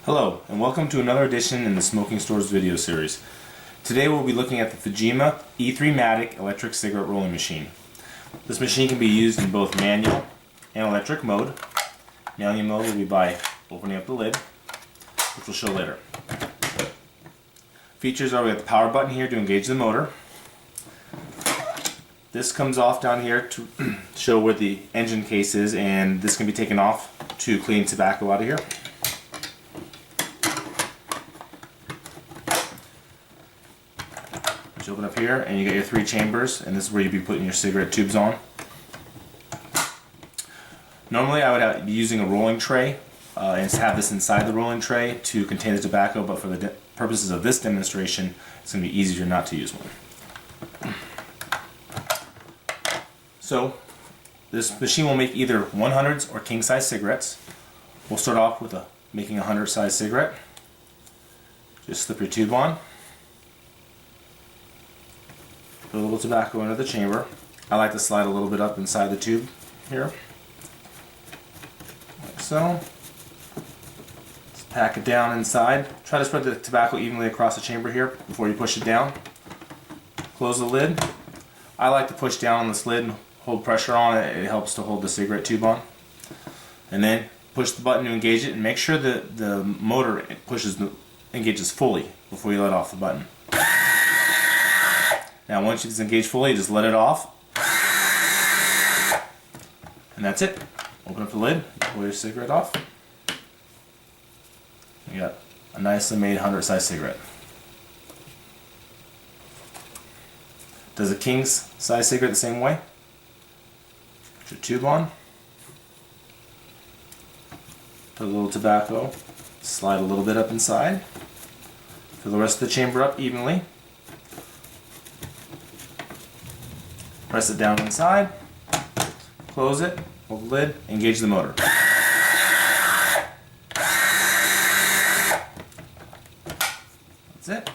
Hello, and welcome to another edition in the Smoking Stores video series. Today we'll be looking at the Fujima E3 Matic electric cigarette rolling machine. This machine can be used in both manual and electric mode. Manual mode will be by opening up the lid, which we'll show later. Features are we have the power button here to engage the motor. This comes off down here to show where the engine case is, and this can be taken off to clean tobacco out of here. You open up here and you get your 3 chambers, and this is where you'd be putting your cigarette tubes on. Normally I would be using a rolling tray and have this inside the rolling tray to contain the tobacco, but for the purposes of this demonstration it's going to be easier not to use one. So this machine will make either 100s or king size cigarettes. We'll start off with making a 100 size cigarette. Just slip your tube on. Put a little tobacco into the chamber. I like to slide a little bit up inside the tube here, like so. Let's pack it down inside. Try to spread the tobacco evenly across the chamber here before you push it down. Close the lid. I like to push down on this lid and hold pressure on it. It helps to hold the cigarette tube on. And then push the button to engage it, and make sure that the motor engages fully before you let off the button. Now once it's engaged fully, just let it off. And that's it. Open up the lid, pull your cigarette off. You got a nicely made 100 size cigarette. Does a king's size cigarette the same way. Put your tube on. Put a little tobacco. Slide a little bit up inside. Fill the rest of the chamber up evenly. Press it down inside, close it, hold the lid, engage the motor. That's it.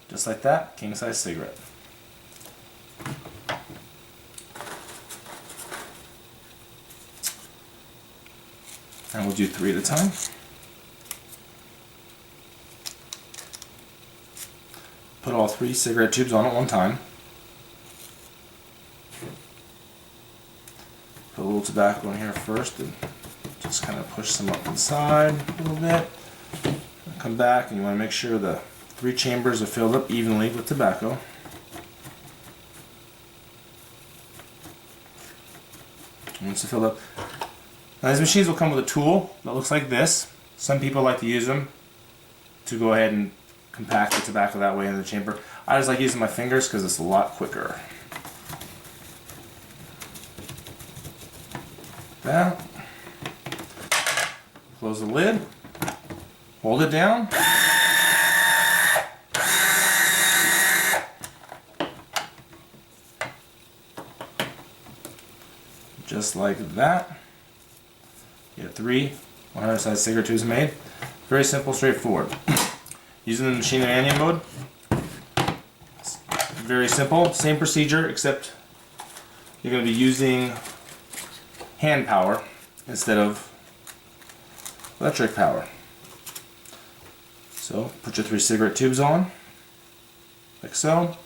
Just like that, king size cigarette. And we'll do 3 at a time. Put all 3 cigarette tubes on at one time. Put a little tobacco in here first and just kind of push some up inside a little bit. Come back, and you want to make sure the 3 chambers are filled up evenly with tobacco. Once they're filled up. Now these machines will come with a tool that looks like this. Some people like to use them to go ahead and compact the tobacco that way in the chamber. I just like using my fingers because it's a lot quicker. That. Close the lid. Hold it down. Just like that. You have 3 100 size cigarette tubes made. Very simple, straightforward. Using the machine in manual mode, it's very simple. Same procedure, except you're going to be using hand power instead of electric power. So put your 3 cigarette tubes on, like so.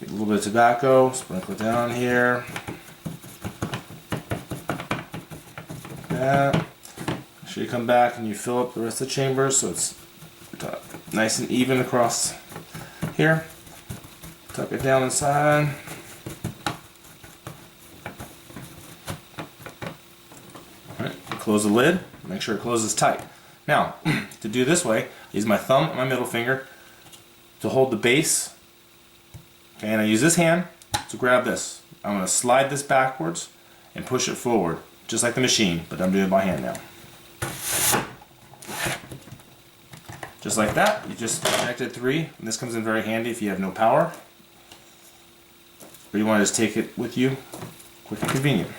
Get a little bit of tobacco, sprinkle it down here. Like that. Make sure you come back and you fill up the rest of the chamber so it's nice and even across here. Tuck it down inside. Alright, close the lid. Make sure it closes tight. Now, to do this way, I use my thumb and my middle finger to hold the base. Okay, and I use this hand to grab this. I'm going to slide this backwards and push it forward, just like the machine, but I'm doing it by hand now. Just like that, you just connected 3, and this comes in very handy if you have no power, or you want to just take it with you, quick and convenient.